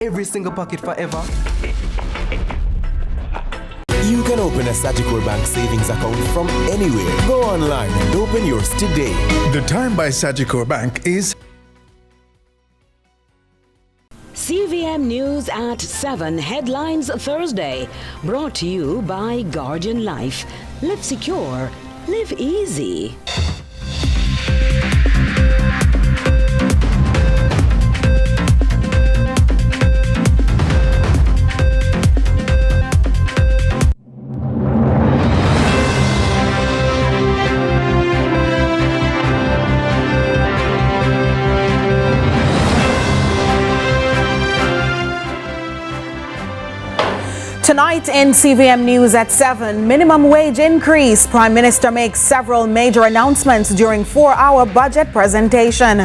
Every single pocket forever. You can open a Sagicor Bank savings account from anywhere. Go online and open yours today. The time by Sagicor Bank is CVM News at 7 Headlines Thursday, brought to you by Guardian Life. Live secure, live easy. Tonight in CVM News at 7, minimum wage increase. Prime Minister makes several major announcements during 4-hour budget presentation.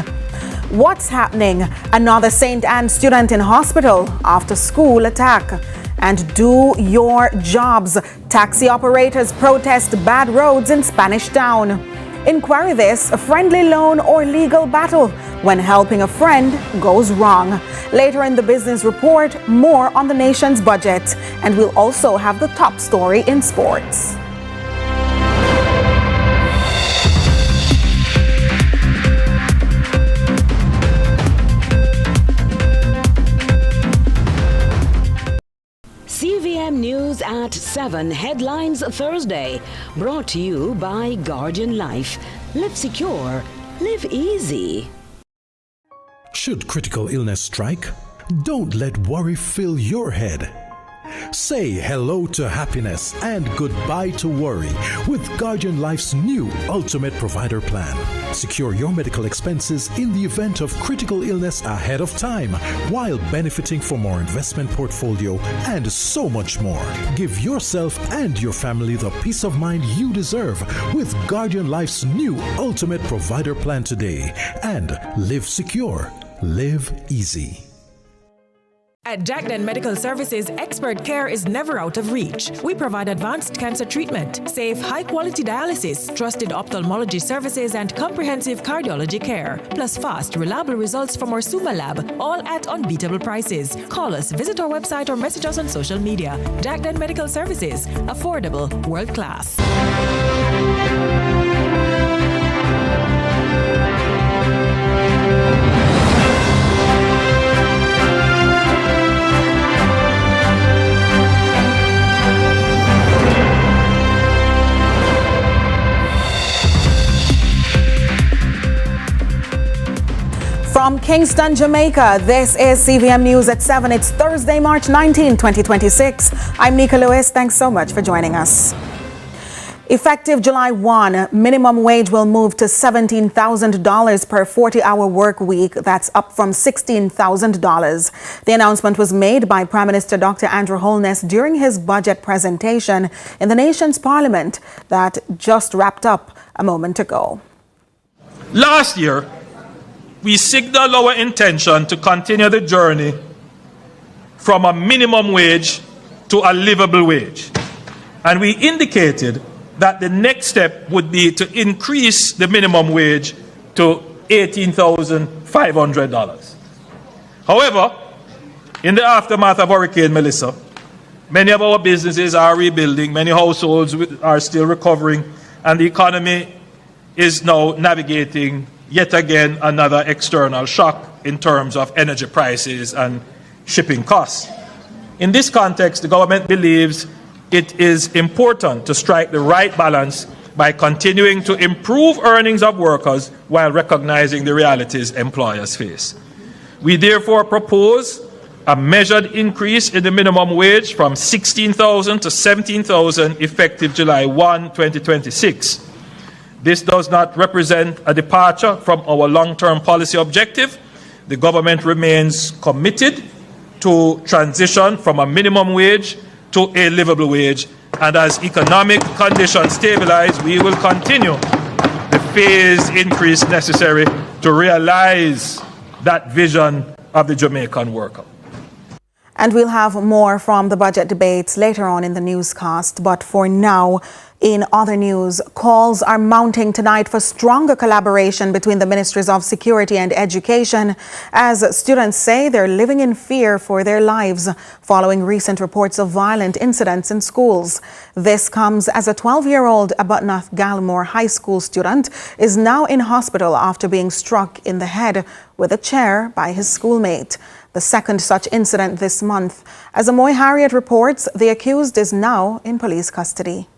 What's happening? Another St. Anne student in hospital after school attack. And do your jobs. Taxi operators protest bad roads in Spanish Town. Inquiry this, a friendly loan or legal battle when helping a friend goes wrong. Later in the business report, more on the nation's budget. And we'll also have the top story in sports. CVM News at 7 Headlines Thursday, brought to you by Guardian Life. Live secure, live easy. Should critical illness strike, don't let worry fill your head. Say hello to happiness and goodbye to worry with Guardian Life's new Ultimate Provider Plan. Secure your medical expenses in the event of critical illness ahead of time while benefiting from our investment portfolio and so much more. Give yourself and your family the peace of mind you deserve with Guardian Life's new Ultimate Provider Plan today. And live secure, live easy. At Jackden Medical Services, expert care is never out of reach. We provide advanced cancer treatment, safe, high-quality dialysis, trusted ophthalmology services, and comprehensive cardiology care. Plus fast, reliable results from our Suma lab, all at unbeatable prices. Call us, visit our website, or message us on social media. Jackden Medical Services, affordable, world-class. From Kingston, Jamaica, this is CVM News at 7. It's Thursday, March 19, 2026. I'm Nika Lewis. Thanks so much for joining us. Effective July 1, minimum wage will move to $17,000 per 40-hour work week. That's up from $16,000. The announcement was made by Prime Minister Dr. Andrew Holness during his budget presentation in the nation's parliament that just wrapped up a moment ago. Last year, we signaled our intention to continue the journey from a minimum wage to a livable wage. And we indicated that the next step would be to increase the minimum wage to $18,500. However, in the aftermath of Hurricane Melissa, many of our businesses are rebuilding, many households are still recovering, and the economy is now navigating yet again another external shock in terms of energy prices and shipping costs. In this context, the government believes it is important to strike the right balance by continuing to improve earnings of workers while recognizing the realities employers face. We therefore propose a measured increase in the minimum wage from $16,000 to $17,000 effective July 1, 2026. This does not represent a departure from our long-term policy objective. The government remains committed to transition from a minimum wage to a livable wage, and as economic conditions stabilize, we will continue the phased increase necessary to realize that vision of the Jamaican worker. And we'll have more from the budget debates later on in the newscast, but for now, In other news, calls are mounting tonight for stronger collaboration between the Ministries of Security and Education as students say they're living in fear for their lives following recent reports of violent incidents in schools. This comes as a 12-year-old Abutnath Gallimore High School student is now in hospital after being struck in the head with a chair by his schoolmate. The second such incident this month. As Amoy Harriet reports, the accused is now in police custody.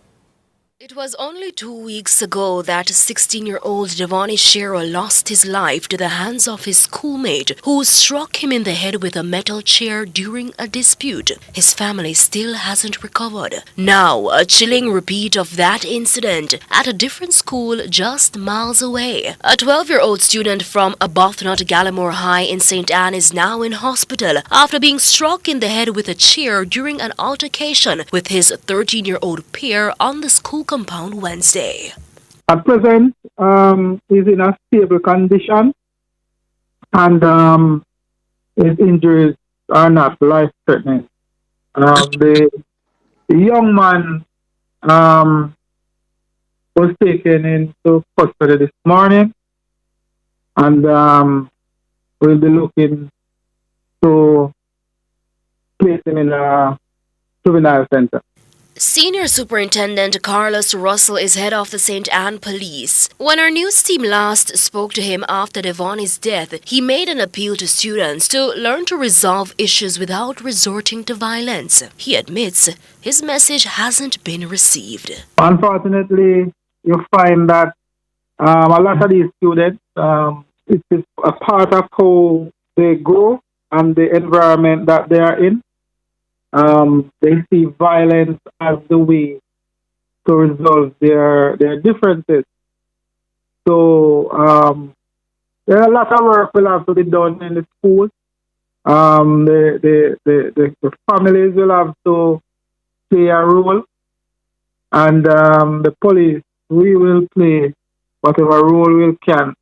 It was only 2 weeks ago that 16-year-old Devani Shearer lost his life to the hands of his schoolmate who struck him in the head with a metal chair during a dispute. His family still hasn't recovered. Now, a chilling repeat of that incident at a different school just miles away. A 12-year-old student from Abutnath Gallimore High in St. Anne is now in hospital after being struck in the head with a chair during an altercation with his 13-year-old peer on the school compound Wednesday. At present, he's in a stable condition and his injuries are not life-threatening. The young man was taken into custody this morning and we'll be looking to place him in a juvenile center. Senior Superintendent Carlos Russell is head of the St. Anne Police. When our news team last spoke to him after Devani's death, he made an appeal to students to learn to resolve issues without resorting to violence. He admits his message hasn't been received. Unfortunately, you find that a lot of these students, it is a part of how they grow and the environment that they are in. They see violence as the way to resolve their differences. So there are a lot of work will have to be done in the school. The families will have to play a role, and the police, we will play whatever role we can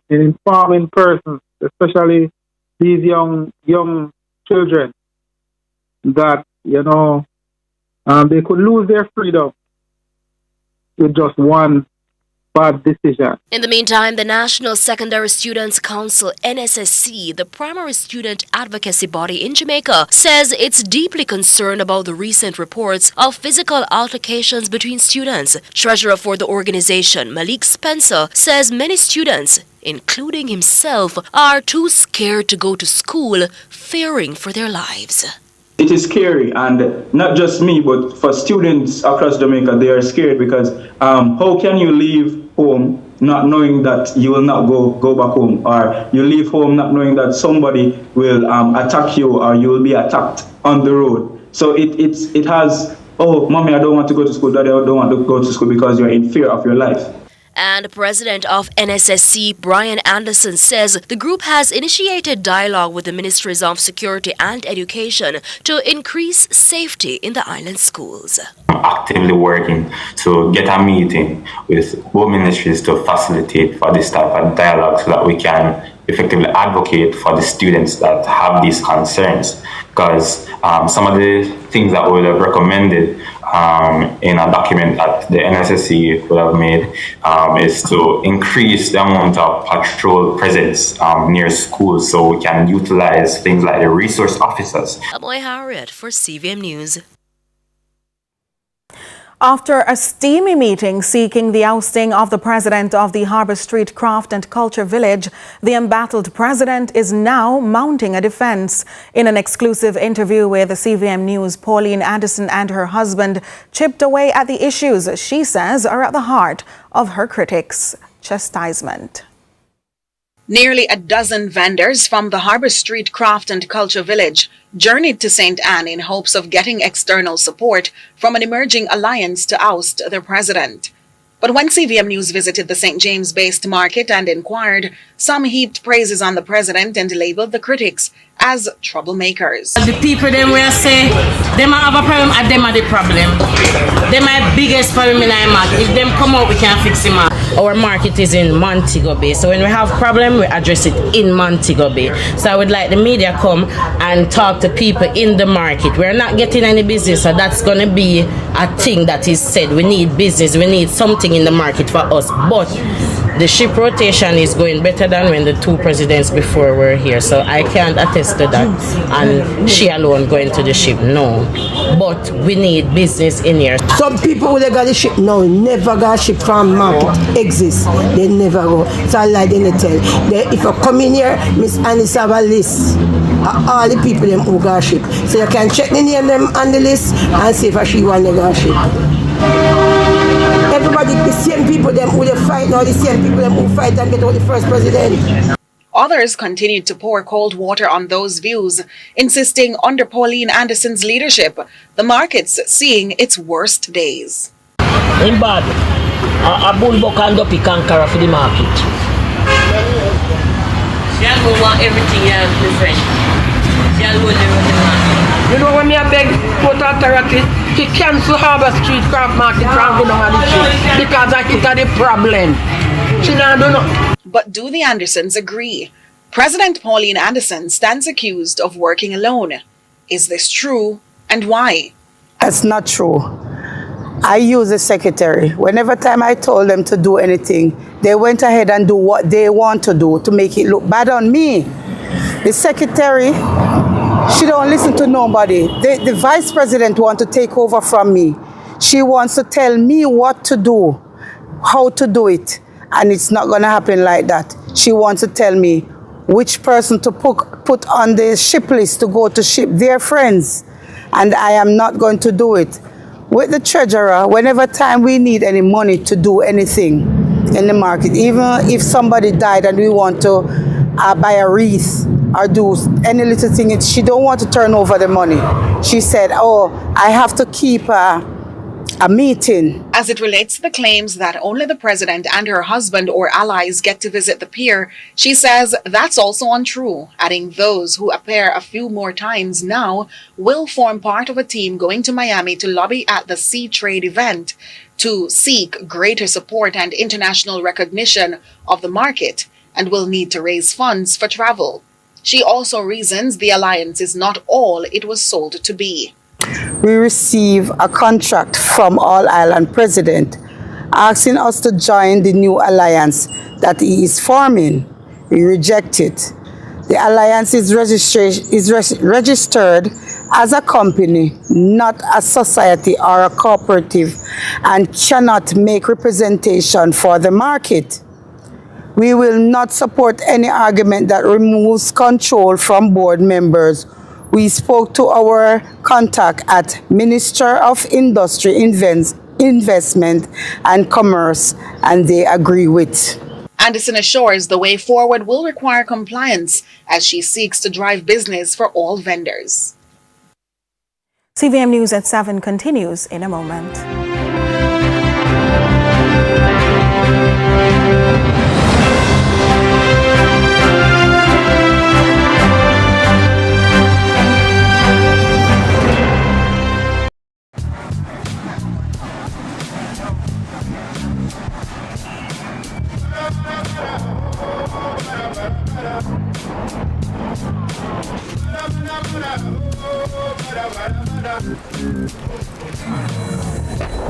in informing persons, especially these young children, that, they could lose their freedom with just one bad decision. In the meantime, the National Secondary Students Council, NSSC, the primary student advocacy body in Jamaica, says it's deeply concerned about the recent reports of physical altercations between students. Treasurer for the organization, Malik Spencer, says many students, including himself, are too scared to go to school, fearing for their lives. It is scary, and not just me, but for students across Jamaica, they are scared because how can you leave home not knowing that you will not go back home, or you leave home not knowing that somebody will attack you or you will be attacked on the road. So it has, oh, mommy, I don't want to go to school, daddy, I don't want to go to school, because you're in fear of your life. And President of NSSC, Brian Anderson, says the group has initiated dialogue with the Ministries of Security and Education to increase safety in the island schools. I'm actively working to get a meeting with both ministries to facilitate for this type of dialogue so that we can effectively advocate for the students that have these concerns. Because some of the things that we would have recommended in a document that the NSSC would have made is to increase the amount of patrol presence near schools so we can utilize things like the resource officers. Amoy Harriet for CVM News. After a steamy meeting seeking the ousting of the president of the Harbour Street Craft and Culture Village, the embattled president is now mounting a defense. In an exclusive interview with CVM News, Pauline Addison and her husband chipped away at the issues she says are at the heart of her critics' chastisement. Nearly a dozen vendors from the Harbour Street Craft and Culture Village journeyed to St. Anne in hopes of getting external support from an emerging alliance to oust their president. But when CVM News visited the St. James-based market and inquired, Some heaped praises on the president and labeled the critics as troublemakers. The people them will say, them have a problem and them are the problem. Them are the biggest problem in our market. If them come out, we can fix it. Our market is in Montego Bay. So when we have problem, we address it in Montego Bay. So I would like the media come and talk to people in the market. We're not getting any business, so that's going to be a thing that is said. We need business. We need something in the market for us. But the ship rotation is going better than when the two presidents before were here. So I can't attest to that. And she alone going to the ship, no. But we need business in here. Some people who they got the ship now never got ship from market exist. They never go. So I like them to tell. If you come in here, Miss Annie's have a list of all the people them who got ship. So you can check the name them on the list and see if she want to got ship. Everybody, the same people them who they fight now, the same people them who fight and get out the first president. Others continued to pour cold water on those views, insisting under Pauline Anderson's leadership, the market's seeing its worst days. In bad, a bullbuck and up conqueror for the market. She will want everything else different. She will You know when me a beg Port Authority to cancel Harbour Street Craft Market from going on the street because I think that's the problem. She don't do nothing. But do the Andersons agree? President Pauline Anderson stands accused of working alone. Is this true, and why? That's not true. I use a secretary. Whenever time I told them to do anything, they went ahead and do what they want to do to make it look bad on me. The secretary, she don't listen to nobody. The vice president wants to take over from me. She wants to tell me what to do, how to do it. And it's not going to happen like that. She wants to tell me which person to put on the ship list to go to ship their friends. And I am not going to do it. With the treasurer, whenever time we need any money to do anything in the market, even if somebody died and we want to buy a wreath or do any little thing, she don't want to turn over the money. She said, oh, I have to keep a meeting. As it relates to the claims that only the president and her husband or allies get to visit the pier, she says that's also untrue, adding those who appear a few more times now will form part of a team going to Miami to lobby at the Sea Trade event to seek greater support and international recognition of the market and will need to raise funds for travel. She also reasons the alliance is not all it was sold to be. We receive a contract from All Island President asking us to join the new alliance that he is forming. We reject it. The alliance is registered as a company, not a society or a cooperative, and cannot make representation for the market. We will not support any argument that removes control from board members. We spoke to our contact at Minister of Industry, Investment and Commerce, and they agree with. Anderson assures the way forward will require compliance as she seeks to drive business for all vendors. CVM News at 7 continues in a moment.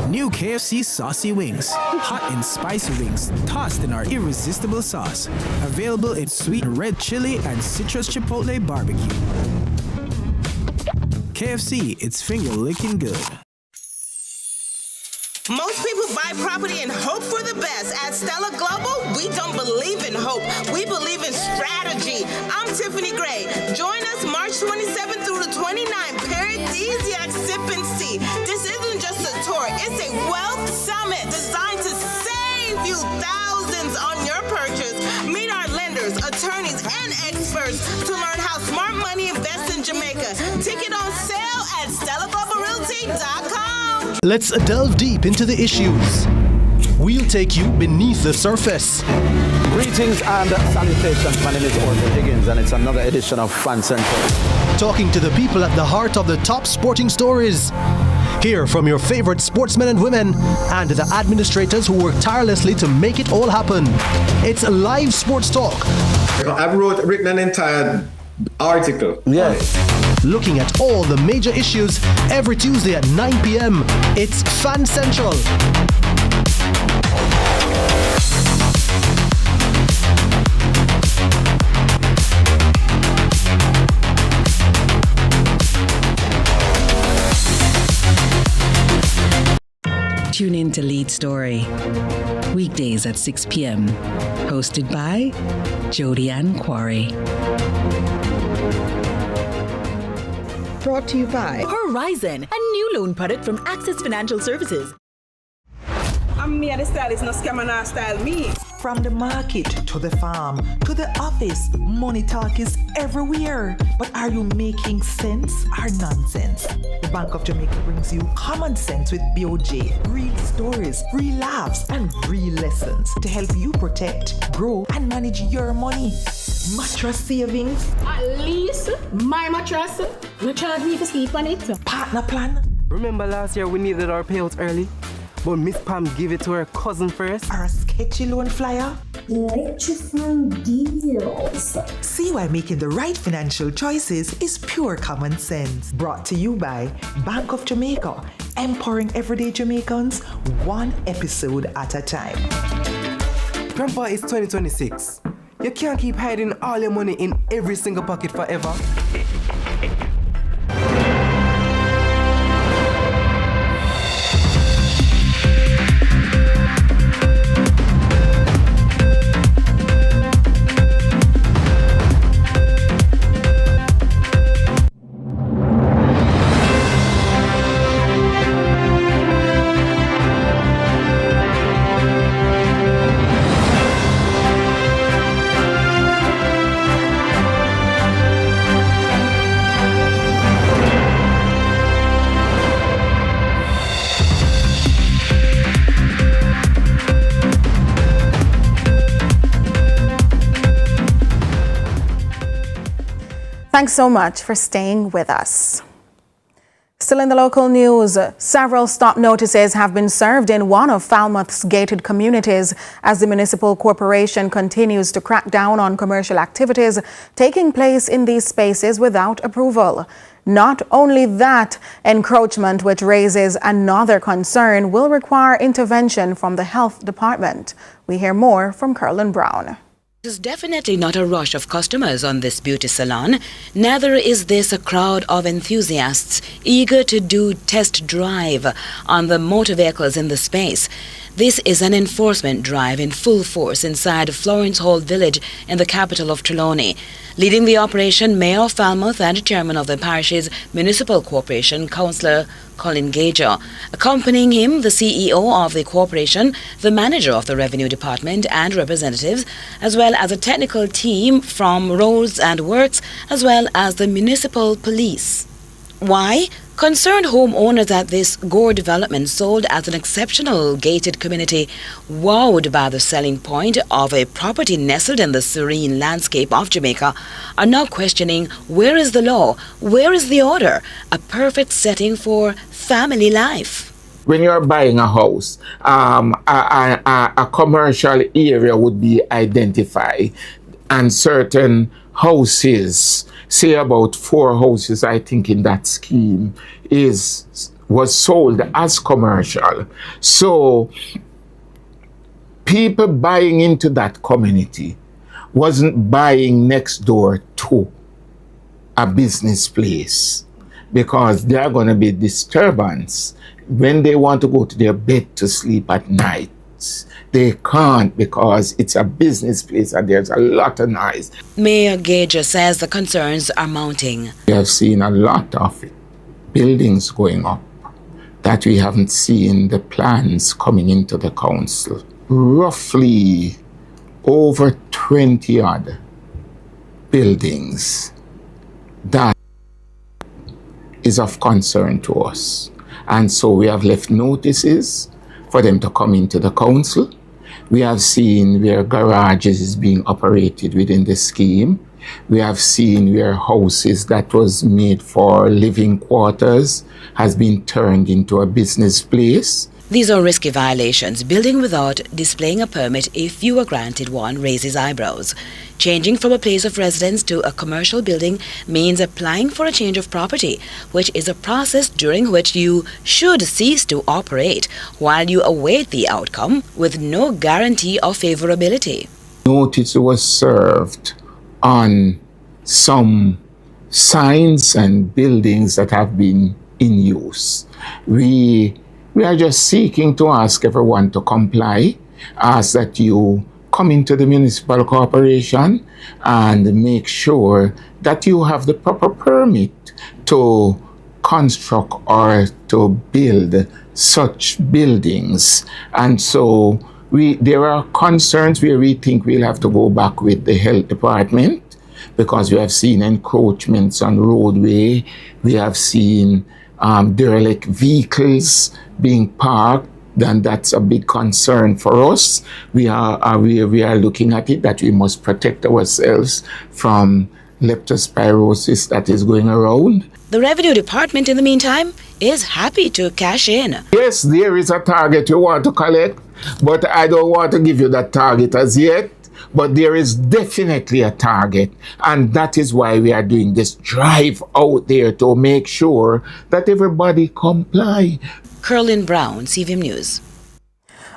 New KFC Saucy Wings. Hot and spicy wings tossed in our irresistible sauce. Available in sweet red chili and citrus chipotle barbecue. KFC, it's finger-licking good. Most people buy property and hope for the best. At Stella Global, we don't believe in hope. We believe in strategy. I'm Tiffany Gray. Join us March 27th through the 29th. Paradisiac Sip and See. This isn't just a tour. It's a wealth summit designed to save you thousands on your purchase. Meet our lenders, attorneys, and experts to learn how smart money invests in Jamaica. Ticket on sale at StellaGlobalRealty.com. Let's delve deep into the issues. we'll take you beneath the surface. Greetings and salutations. My name is Orville Higgins, and it's another edition of Fan Central. Talking to the people at the heart of the top sporting stories. Hear from your favorite sportsmen and women and the administrators who work tirelessly to make it all happen. It's live sports talk. I've written an entire article. Yes. Looking at all the major issues every Tuesday at 9 p.m. It's Fan Central. Tune in to Lead Story, weekdays at 6 p.m. Hosted by Jody Ann Quarry. Brought to you by Horizon, a new loan product from Access Financial Services. I'm me, the stylist, no scam and style me. From the market to the farm to the office, money talk is everywhere. But are you making sense or nonsense? The Bank of Jamaica brings you common sense with BOJ. Real stories, real laughs, and real lessons to help you protect, grow, and manage your money. Mattress savings. At least my mattress. No charge me to sleep on it. Partner plan. Remember last year we needed our payouts early? But Miss Pam gave it to her cousin first. Or a sketchy loan flyer. Electrifying deals. See why making the right financial choices is pure common sense. Brought to you by Bank of Jamaica, empowering everyday Jamaicans one episode at a time. Grandpa, it's 2026. You can't keep hiding all your money in every single pocket forever. Thanks so much for staying with us. Still in the local news, several stop notices have been served in one of Falmouth's gated communities as the municipal corporation continues to crack down on commercial activities taking place in these spaces without approval. Not only that, encroachment, which raises another concern, will require intervention from the health department. We hear more from Carlin Brown. There's definitely not a rush of customers on this beauty salon. Neither is this a crowd of enthusiasts eager to do test drive on the motor vehicles in the space. This is an enforcement drive in full force inside Florence Hall Village in the capital of Trelawney. Leading the operation, Mayor of Falmouth and Chairman of the parish's Municipal Corporation, Councillor Colin Gager. Accompanying him, the CEO of the corporation, the manager of the Revenue Department and representatives, as well as a technical team from Roads and Works, as well as the Municipal Police. Why? Concerned homeowners at this Gore development, sold as an exceptional gated community, wowed by the selling point of a property nestled in the serene landscape of Jamaica, are now questioning, where is the law? Where is the order? A perfect setting for family life. When you're buying a house, a commercial area would be identified, and certain houses, say about 4 houses, I think, in that scheme was sold as commercial. So people buying into that community wasn't buying next door to a business place, because there are going to be disturbance when they want to go to their bed to sleep at night. They can't, because it's a business place and there's a lot of noise. Mayor Gager says the concerns are mounting. We have seen a lot of buildings going up that we haven't seen the plans coming into the council. Roughly over 20 odd buildings. That is of concern to us. And so we have left notices for them to come into the council. We have seen where garages is being operated within the scheme. We have seen where houses that was made for living quarters has been turned into a business place. These are risky violations. Building without displaying a permit if you were granted one raises eyebrows. Changing from a place of residence to a commercial building means applying for a change of property, which is a process during which you should cease to operate while you await the outcome with no guarantee of favorability. Notice was served on some signs and buildings that have been in use. We are just seeking to ask everyone to comply, ask that you come into the municipal corporation and make sure that you have the proper permit to construct or to build such buildings. And so there are concerns where we think we'll have to go back with the health department, because we have seen encroachments on roadway, we have seen derelict vehicles being parked, and that's a big concern for us. We are looking at it that we must protect ourselves from leptospirosis that is going around. The Revenue Department, in the meantime, is happy to cash in. Yes, there is a target we want to collect, but I don't want to give you that target as yet. But there is definitely a target, and that is why we are doing this drive out there to make sure that everybody comply. Curlin Brown, CVM News.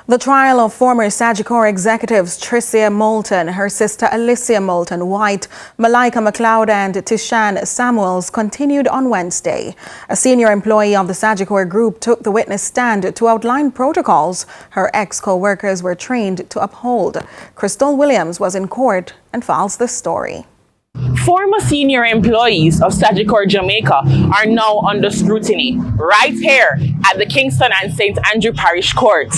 The trial of former Sagicor executives Tricia Moulton, her sister Alicia Moulton White, Malika McLeod and Tishan Samuels continued on Wednesday. A senior employee of the Sagicor group took the witness stand to outline protocols her ex-co-workers were trained to uphold. Crystal Williams was in court and files this story. Former senior employees of Sagicor Jamaica are now under scrutiny right here at the Kingston and St. Andrew Parish Court,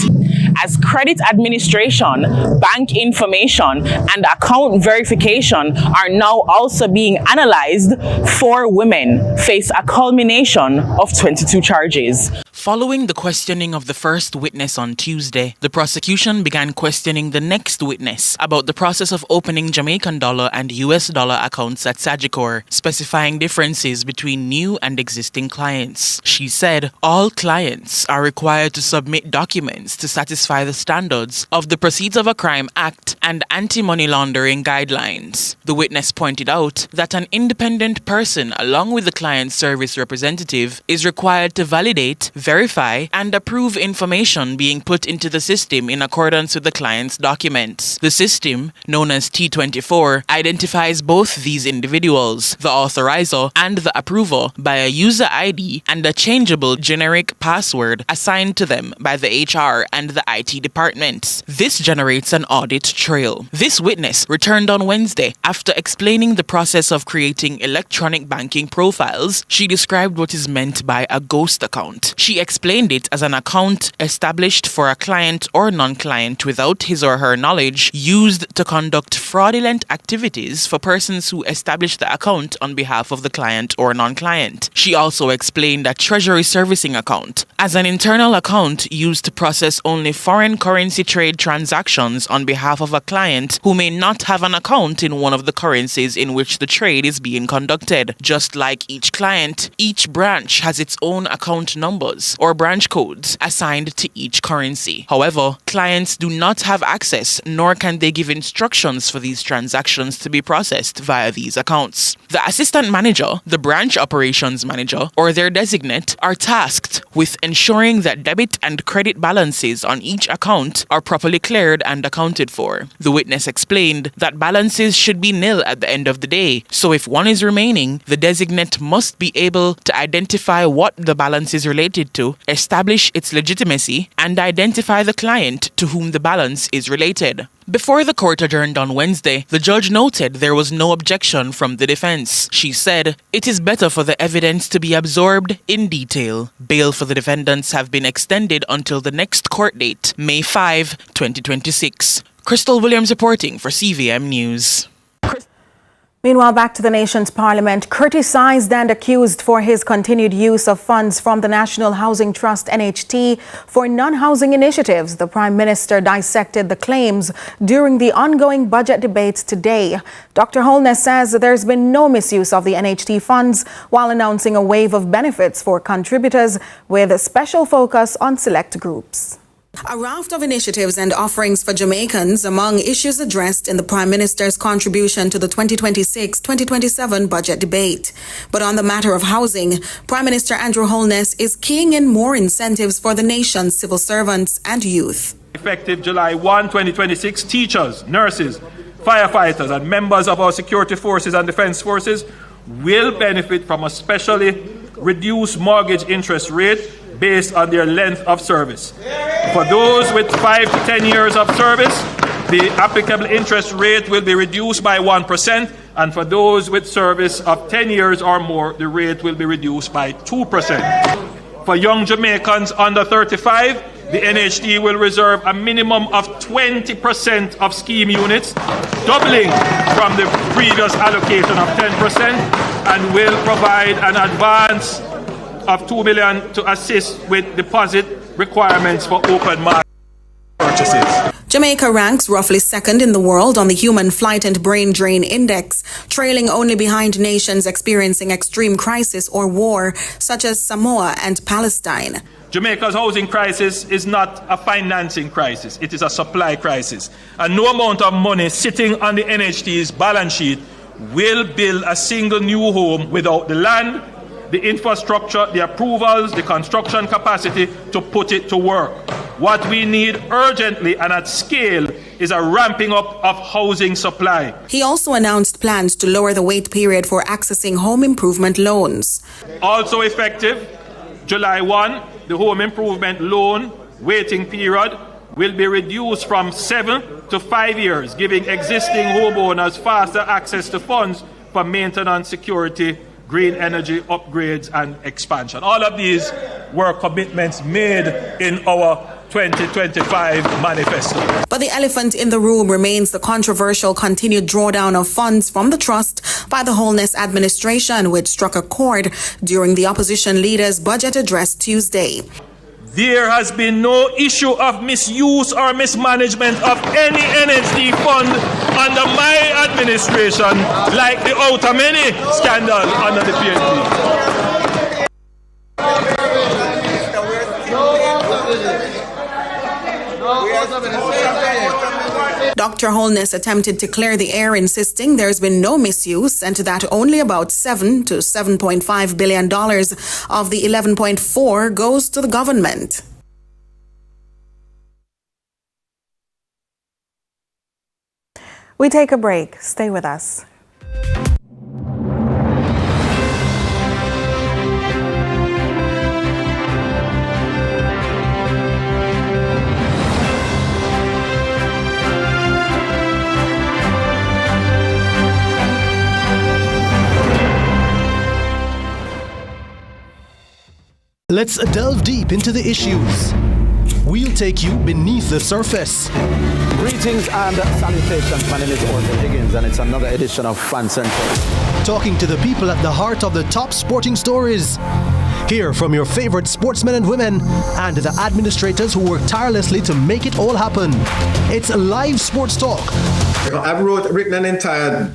as credit administration, bank information, and account verification are now also being analyzed. 4 women face a culmination of 22 charges. Following the questioning of the first witness on Tuesday, the prosecution began questioning the next witness about the process of opening Jamaican dollar and US dollar accounts at Sagicor, specifying differences between new and existing clients. She said all clients are required to submit documents to satisfy the standards of the Proceeds of a Crime Act and anti-money laundering guidelines. The witness pointed out that an independent person, along with the client service representative, is required to validate, verify, and approve information being put into the system in accordance with the client's documents. The system, known as T24, identifies both these individuals, the authorizer and the approver, by a user ID and a changeable generic password assigned to them by the HR and the IT departments. This generates an audit trail. This witness returned on Wednesday after explaining the process of creating electronic banking profiles. She described what is meant by a ghost account. She explained it as an account established for a client or non-client without his or her knowledge, used to conduct fraudulent activities for persons who establish the account on behalf of the client or non-client. She also explained a treasury servicing account as an internal account used to process only foreign currency trade transactions on behalf of a client who may not have an account in one of the currencies in which the trade is being conducted. Just like each client, each branch has its own account numbers or branch codes assigned to each currency. However, clients do not have access, nor can they give instructions for these transactions to be processed via these accounts. The assistant manager, the branch operations manager, or their designate are tasked with ensuring that debit and credit balances on each account are properly cleared and accounted for. The witness explained that balances should be nil at the end of the day, so if one is remaining, the designate must be able to identify what the balance is related to, establish its legitimacy, and identify the client to whom the balance is related. Before the court adjourned on Wednesday, the judge noted there was no objection from the defense. She said, "It is better for the evidence to be absorbed in detail." Bail for the defendants have been extended until the next court date, May 5, 2026. Crystal Williams reporting for CVM News. Meanwhile, back to the nation's parliament, criticized and accused for his continued use of funds from the National Housing Trust NHT for non-housing initiatives. The Prime Minister dissected the claims during the ongoing budget debates today. Dr. Holness says there's been no misuse of the NHT funds while announcing a wave of benefits for contributors with a special focus on select groups. A raft of initiatives and offerings for Jamaicans among issues addressed in the Prime Minister's contribution to the 2026-2027 budget debate. But on the matter of housing, Prime Minister Andrew Holness is keying in more incentives for the nation's civil servants and youth. Effective July 1, 2026, teachers, nurses, firefighters and members of our security forces and defense forces will benefit from a specially reduced mortgage interest rate based on their length of service. For those with 5 to 10 years of service, the applicable interest rate will be reduced by 1%, and for those with service of 10 years or more, the rate will be reduced by 2%. For young Jamaicans under 35, the NHT will reserve a minimum of 20% of scheme units, doubling from the previous allocation of 10%, and will provide an advance of $2 million to assist with deposit requirements for open market purchases. Jamaica ranks roughly second in the world on the Human Flight and Brain Drain Index, trailing only behind nations experiencing extreme crisis or war, such as Samoa and Palestine. Jamaica's housing crisis is not a financing crisis, it is a supply crisis. And no amount of money sitting on the NHT's balance sheet will build a single new home without the land, the infrastructure, the approvals, the construction capacity to put it to work. What we need urgently and at scale is a ramping up of housing supply. He also announced plans to lower the wait period for accessing home improvement loans. Also effective, July 1, the home improvement loan waiting period will be reduced from 7 to 5 years, giving existing homeowners faster access to funds for maintenance, security, green energy upgrades and expansion. All of these were commitments made in our 2025 manifesto. But the elephant in the room remains the controversial continued drawdown of funds from the trust by the Holness administration, which struck a chord during the opposition leader's budget address Tuesday. There has been no issue of misuse or mismanagement of any NHT fund under my administration, like the Outameni scandal under the PNP. Dr. Holness attempted to clear the air, insisting there's been no misuse and that only about $7 to $7.5 billion of the $11.4 goes to the government. We take a break. Stay with us. Let's delve deep into the issues. We'll take you beneath the surface. Greetings and salutations. My name is Orville Higgins, and it's another edition of Fan Central. Talking to the people at the heart of the top sporting stories. Hear from your favorite sportsmen and women and the administrators who work tirelessly to make it all happen. It's live sports talk. I've written an entire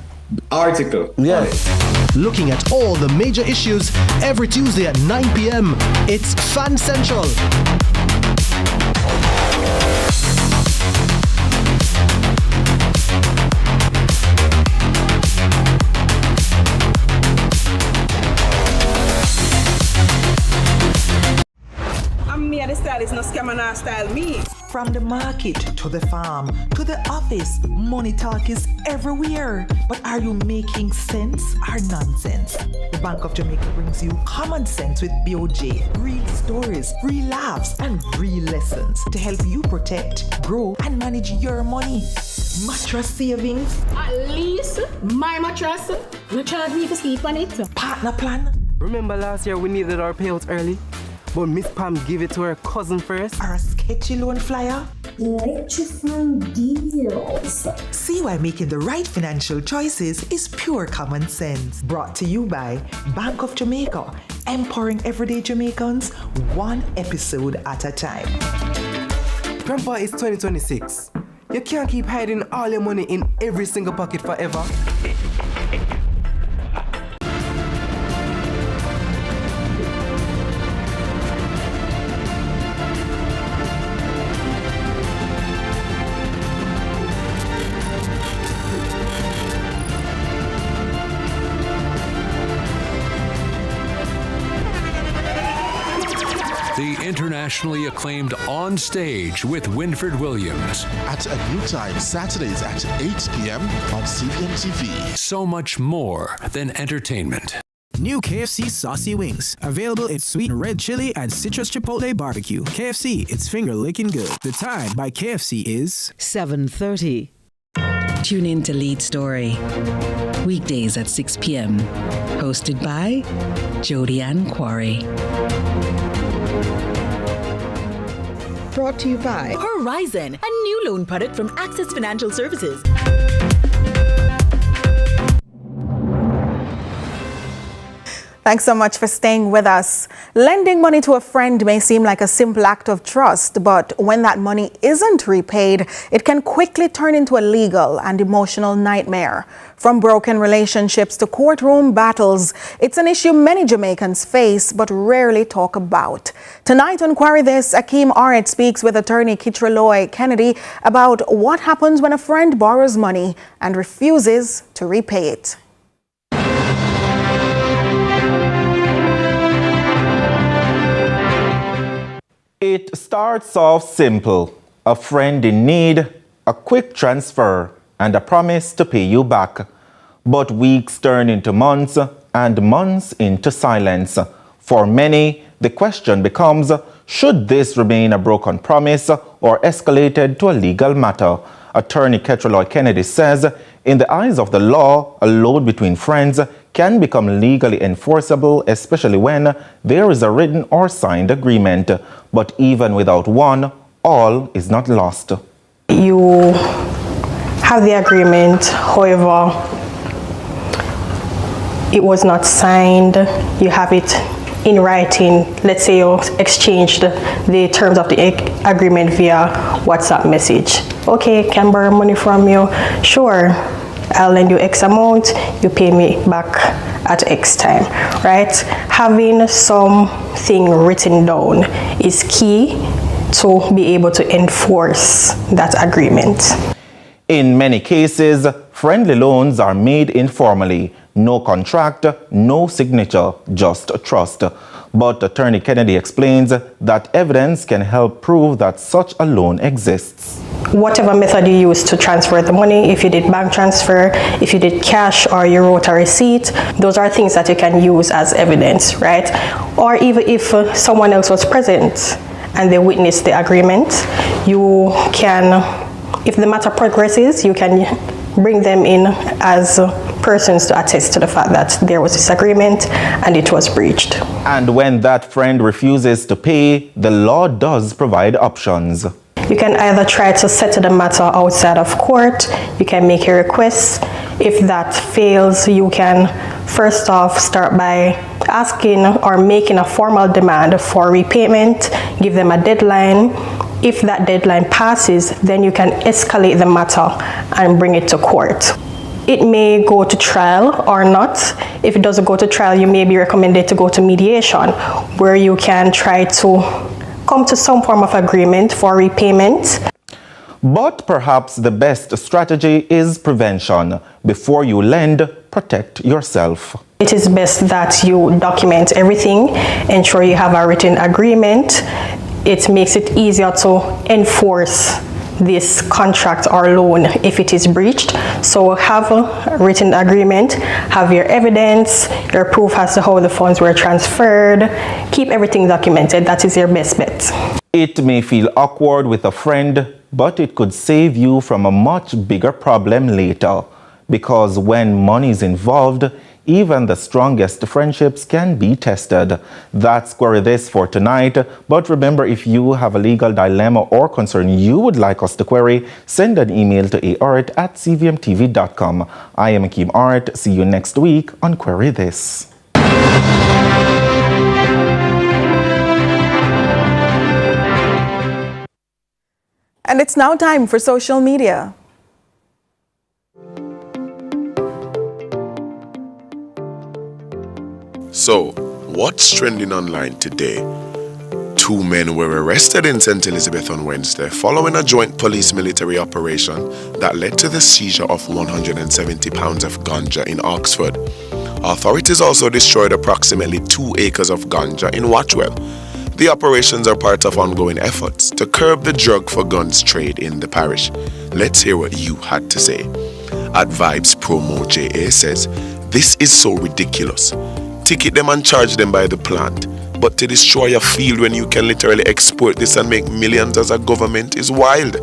article. Yes. Looking at all the major issues every Tuesday at 9 p.m. It's Fan Central. The stylist, no scammer, no style me. From the market to the farm to the office, money talk is everywhere. But are you making sense or nonsense? The Bank of Jamaica brings you common sense with BOJ. Real stories, real laughs, and real lessons to help you protect, grow, and manage your money. Mattress savings. At least my mattress, no charge me for sleep on it. Partner plan. Remember last year we needed our payouts early? But Miss Pam gave it to her cousin first. Or a sketchy loan flyer. Electrifying deals. See why making the right financial choices is pure common sense. Brought to you by Bank of Jamaica, empowering everyday Jamaicans one episode at a time. Grandpa, it's 2026. You can't keep hiding all your money in every single pocket forever. The internationally acclaimed On Stage with Winfred Williams. At a new time, Saturdays at 8 p.m. on CVM TV. So much more than entertainment. New KFC Saucy Wings. Available in sweet red chili and citrus chipotle barbecue. KFC, it's finger licking good. The time by KFC is 7:30. Tune in to Lead Story. Weekdays at 6 p.m. Hosted by Jody-Ann Quarry. Brought to you by Horizon, a new loan product from Access Financial Services. Thanks so much for staying with us. Lending money to a friend may seem like a simple act of trust, but when that money isn't repaid, it can quickly turn into a legal and emotional nightmare. From broken relationships to courtroom battles, it's an issue many Jamaicans face but rarely talk about. Tonight on Query This, Akeem Arnett speaks with attorney Kitraloy Kennedy about what happens when a friend borrows money and refuses to repay it. It starts off simple. A friend in need, a quick transfer, and a promise to pay you back. But weeks turn into months, and months into silence. For many, the question becomes, should this remain a broken promise or escalated to a legal matter? Attorney Kitraloy Kennedy says, in the eyes of the law, a loan between friends can become legally enforceable, especially when there is a written or signed agreement. But even without one, all is not lost. You have the agreement, however, it was not signed. You have it in writing. Let's say you exchanged the terms of the agreement via WhatsApp message. Okay, can borrow money from you? Sure. I'll lend you X amount, you pay me back at X time, right? Having something written down is key to be able to enforce that agreement. In many cases, friendly loans are made informally. No contract, no signature, just trust. But Attorney Kennedy explains that evidence can help prove that such a loan exists. Whatever method you use to transfer the money, if you did bank transfer, if you did cash, or you wrote a receipt, those are things that you can use as evidence, right? Or even if someone else was present and they witnessed the agreement, you can, if the matter progresses, you can bring them in as persons to attest to the fact that there was this agreement and it was breached. And when that friend refuses to pay, the law does provide options. You can either try to settle the matter outside of court, you can make a request. If that fails, you can first off start by asking or making a formal demand for repayment, give them a deadline. If that deadline passes, then you can escalate the matter and bring it to court. It may go to trial or not. If it doesn't go to trial, you may be recommended to go to mediation, where you can try to come to some form of agreement for repayment. But perhaps the best strategy is prevention. Before you lend, protect yourself. It is best that you document everything, ensure you have a written agreement. It makes it easier to enforce this contract or loan if it is breached. So have a written agreement, have your evidence, your proof as to how the funds were transferred. Keep everything documented. That is your best bet. It may feel awkward with a friend, but it could save you from a much bigger problem later. Because when money is involved, Even the strongest friendships can be tested. That's Query This for tonight. But remember, if you have a legal dilemma or concern you would like us to query, send an email to aart@cvmtv.com. I am Akeem Art. See you next week on Query This. And it's now time for social media. So, what's trending online today? 2 men were arrested in St. Elizabeth on Wednesday following a joint police-military operation that led to the seizure of 170 pounds of ganja in Oxford. Authorities also destroyed approximately 2 acres of ganja in Watchwell. The operations are part of ongoing efforts to curb the drug for guns trade in the parish. Let's hear what you had to say. At Vibes Promo JA says, "This is so ridiculous. Ticket them and charge them by the plant. But to destroy a field when you can literally export this and make millions as a government is wild.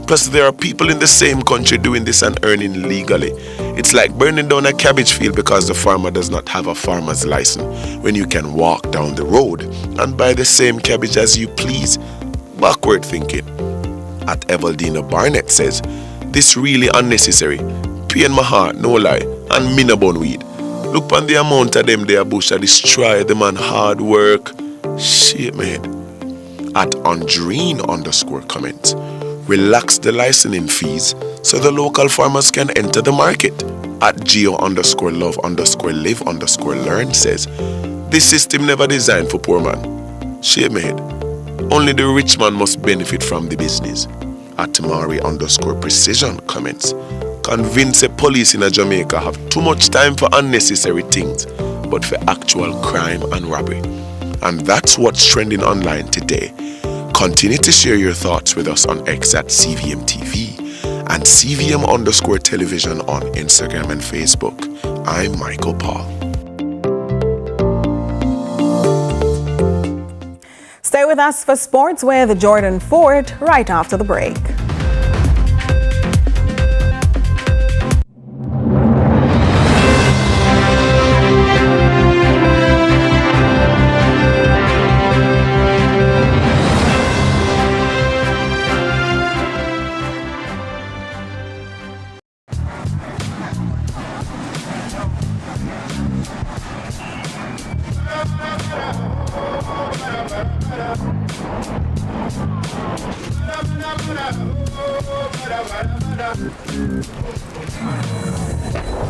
Plus, there are people in the same country doing this and earning legally. It's like burning down a cabbage field because the farmer does not have a farmer's license when you can walk down the road and buy the same cabbage as you please. Backward thinking." At Evaldina Barnett says, "This really unnecessary. Pain my heart, no lie, and me no bun weed. Look on the amount of them there bush that destroy the man hard work. Shit, man." At Andreen_comments, "Relax the licensing fees so the local farmers can enter the market." At Geo_love_live_learn says, "This system never designed for poor man. Shame head. Only the rich man must benefit from the business." At Mari_precision comments, "Convinced the police in Jamaica have too much time for unnecessary things, but for actual crime and robbery." And that's what's trending online today. Continue to share your thoughts with us on X at CVM TV and CVM_television on Instagram and Facebook. I'm Michael Paul. Stay with us for sports with Jordan Ford right after the break.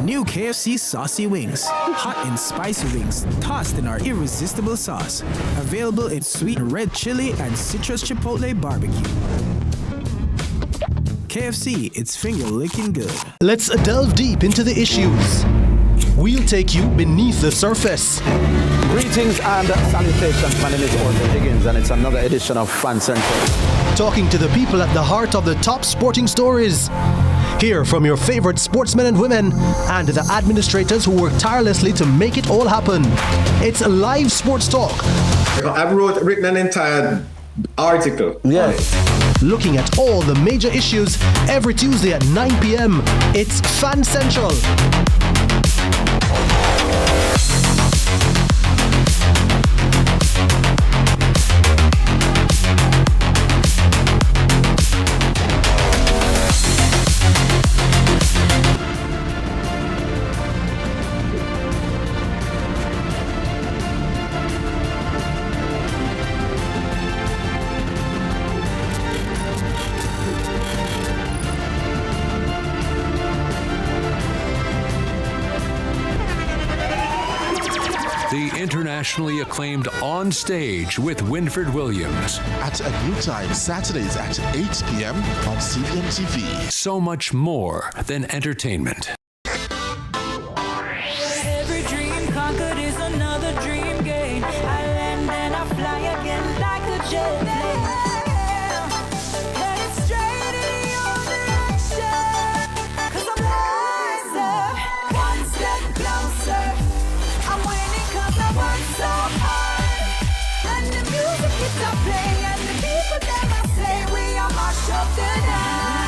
New KFC Saucy Wings. Hot and spicy wings tossed in our irresistible sauce. Available in sweet red chili and citrus chipotle barbecue. KFC, it's finger-licking good. Let's delve deep into the issues. We'll take you beneath the surface. Greetings and salutations. My name is Orville Higgins, and it's another edition of Fan Central. Talking to the people at the heart of the top sporting stories. Hear from your favorite sportsmen and women and the administrators who work tirelessly to make it all happen. It's live sports talk. I've written an entire article. Yes. Looking at all the major issues every Tuesday at 9 p.m. It's Fan Central. The internationally acclaimed On Stage with Winfred Williams. At a new time, Saturdays at 8 p.m. on CVM TV. So much more than entertainment. Every dream conquered is another dream game. I land and I fly again like a jet plane. Headed straight in your direction. 'Cause I'm wiser, one step closer. I'm winning 'cause I work so hard. And the music keeps on playing, and the people that I say we are march up the night.